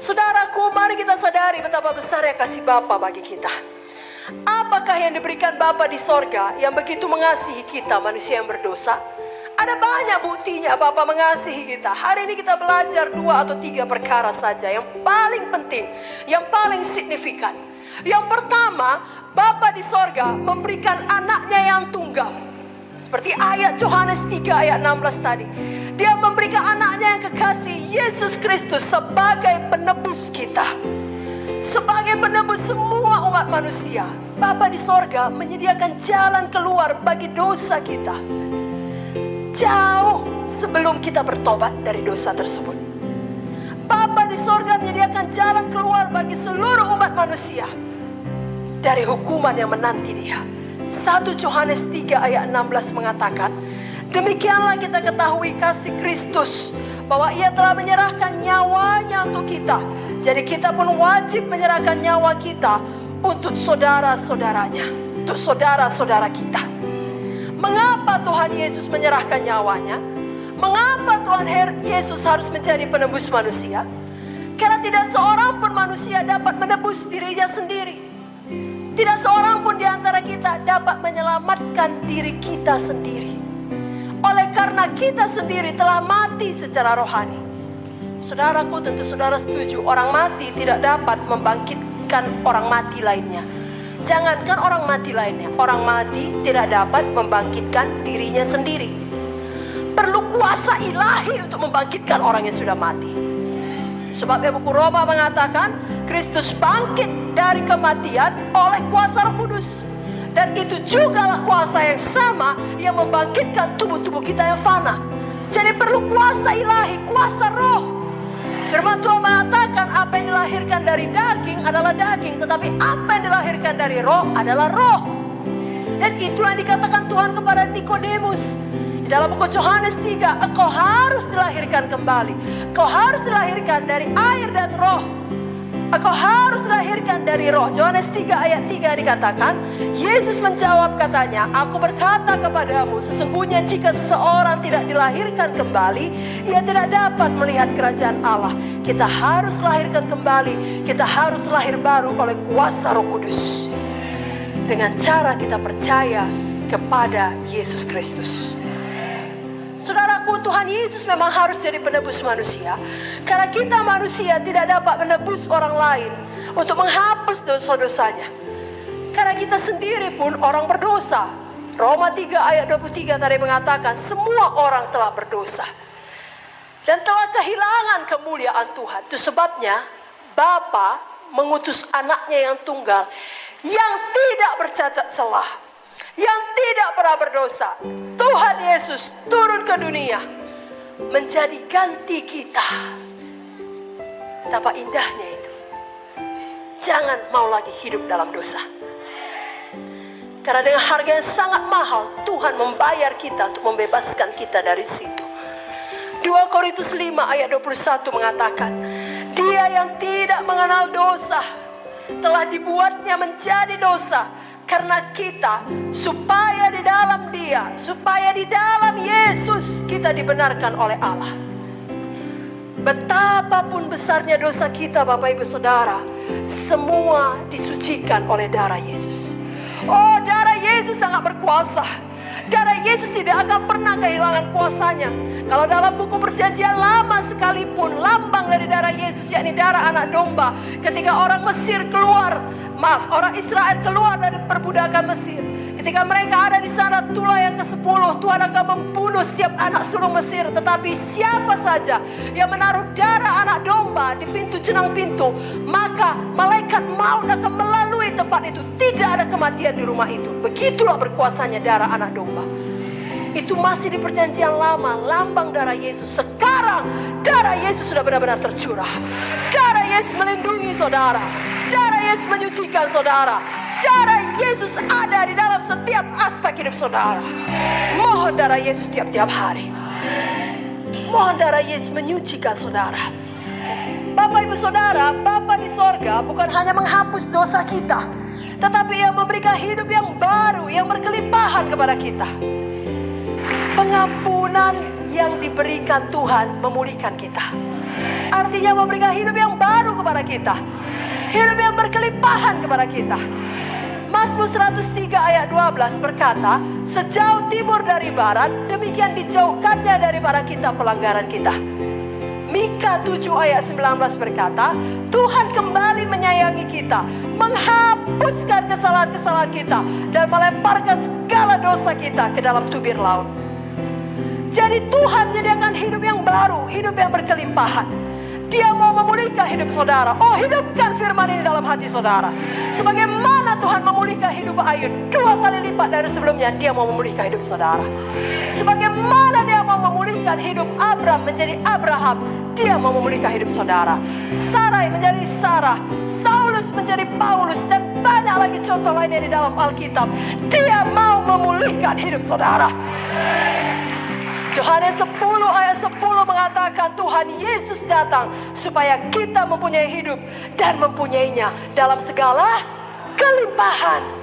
Saudaraku, mari kita sadari betapa besarnya kasih Bapa bagi kita. Apakah yang diberikan Bapa di sorga yang begitu mengasihi kita manusia yang berdosa? Ada banyak buktinya Bapa mengasihi kita. Hari ini kita belajar 2 atau 3 perkara saja yang paling penting, yang paling signifikan. Yang pertama, Bapa di sorga memberikan anaknya yang tunggal. Seperti ayat Yohanes 3 ayat 16 tadi. Dia memberikan anaknya yang kekasih, Yesus Kristus, sebagai penebus kita. Sebagai penebus semua umat manusia. Bapa di sorga menyediakan jalan keluar bagi dosa kita. Jauh sebelum kita bertobat dari dosa tersebut. Bapa di sorga menyediakan jalan keluar bagi seluruh umat manusia dari hukuman yang menanti dia. 1 Yohanes 3 ayat 16 mengatakan, demikianlah kita ketahui kasih Kristus, bahwa ia telah menyerahkan nyawanya untuk kita. Jadi kita pun wajib menyerahkan nyawa kita untuk saudara-saudaranya, untuk saudara-saudara kita. Mengapa Tuhan Yesus menyerahkan nyawanya? Mengapa Tuhan Yesus harus menjadi penebus manusia? Karena tidak seorang pun manusia dapat menebus dirinya sendiri. Tidak seorang pun di antara kita dapat menyelamatkan diri kita sendiri. Oleh karena kita sendiri telah mati secara rohani. Saudaraku, tentu saudara setuju, orang mati tidak dapat membangkitkan orang mati lainnya. Jangankan orang mati lainnya, orang mati tidak dapat membangkitkan dirinya sendiri. Perlu kuasa ilahi untuk membangkitkan orang yang sudah mati. Sebabnya buku Roma mengatakan Kristus bangkit dari kematian oleh kuasa Roh Kudus. Dan itu jugalah kuasa yang sama yang membangkitkan tubuh-tubuh kita yang fana. Jadi perlu kuasa ilahi, kuasa roh. Firman Tuhan mengatakan apa yang dilahirkan dari daging adalah daging, tetapi apa yang dilahirkan dari roh adalah roh. Dan itulah yang dikatakan Tuhan kepada Nikodemus. Dalam buku Yohanes 3, engkau harus dilahirkan kembali. Engkau harus dilahirkan dari air dan roh. Engkau harus dilahirkan dari roh. Yohanes 3 ayat 3 dikatakan, Yesus menjawab katanya, aku berkata kepadamu, sesungguhnya jika seseorang tidak dilahirkan kembali, ia tidak dapat melihat kerajaan Allah. Kita harus lahirkan kembali. Kita harus lahir baru oleh kuasa Roh Kudus. Dengan cara kita percaya kepada Yesus Kristus. Saudaraku, Tuhan Yesus memang harus jadi penebus manusia. Karena kita manusia tidak dapat menebus orang lain untuk menghapus dosa-dosanya. Karena kita sendiri pun orang berdosa. Roma 3 ayat 23 tadi mengatakan semua orang telah berdosa dan telah kehilangan kemuliaan Tuhan. Itu sebabnya Bapa mengutus anaknya yang tunggal, yang tidak bercacat celah, yang tidak pernah berdosa. Tuhan Yesus turun ke dunia menjadi ganti kita. Betapa indahnya itu. Jangan mau lagi hidup dalam dosa. Karena dengan harga yang sangat mahal Tuhan membayar kita untuk membebaskan kita dari situ. 2 Korintus 5 ayat 21 mengatakan, dia yang tidak mengenal dosa telah dibuatnya menjadi dosa karena kita, supaya di dalam dia, supaya di dalam Yesus kita dibenarkan oleh Allah. Betapapun besarnya dosa kita Bapak Ibu Saudara, semua disucikan oleh darah Yesus. Oh, darah Yesus sangat berkuasa. Darah Yesus tidak akan pernah kehilangan kuasanya. Kalau dalam buku perjanjian lama sekalipun, lambang dari darah Yesus yakni darah anak domba. Ketika orang Mesir orang Israel keluar dari perbudakan Mesir, ketika mereka ada di sana tulah yang ke-10, Tuhan akan membunuh setiap anak sulung Mesir. Tetapi siapa saja yang menaruh darah anak domba di pintu jenang pintu, maka malaikat maut akan melalui tempat itu. Tidak ada kematian di rumah itu. Begitulah berkuasanya darah anak domba. Itu masih di perjanjian lama, lambang darah Yesus. Sekarang darah Yesus sudah benar-benar tercurah. Darah Yesus melindungi saudara. Darah Yesus menyucikan saudara. Darah Yesus ada di dalam setiap aspek hidup saudara. Mohon darah Yesus tiap-tiap hari. Mohon darah Yesus menyucikan saudara. Bapak Ibu Saudara, Bapa di sorga bukan hanya menghapus dosa kita, tetapi yang memberikan hidup yang baru, yang berkelimpahan kepada kita. Pengampunan yang diberikan Tuhan memulihkan kita. Artinya memberikan hidup yang baru kepada kita. Hidup yang berkelimpahan kepada kita. Mazmur 103 ayat 12 berkata, sejauh timur dari barat, demikian dijauhkannya daripada kita pelanggaran kita. Mika 7 ayat 19 berkata, Tuhan kembali menyayangi kita, menghapuskan kesalahan-kesalahan kita, dan melemparkan segala dosa kita ke dalam tubir laut. Jadi Tuhan menyediakan hidup yang baru, hidup yang berkelimpahan. Dia mau memulihkan hidup saudara. Oh, hidupkan firman ini dalam hati saudara. Sebagaimana Tuhan memulihkan hidup Ayub 2 kali lipat dari sebelumnya, Dia mau memulihkan hidup saudara. Sebagaimana Dia mau memulihkan hidup Abraham menjadi Abraham, Dia mau memulihkan hidup saudara. Sarai menjadi Sarah, Saulus menjadi Paulus, dan banyak lagi contoh lainnya di dalam Alkitab. Dia mau memulihkan hidup saudara. Yohanes 10 ayat 10 mengatakan Tuhan Yesus datang supaya kita mempunyai hidup dan mempunyainya dalam segala kelimpahan.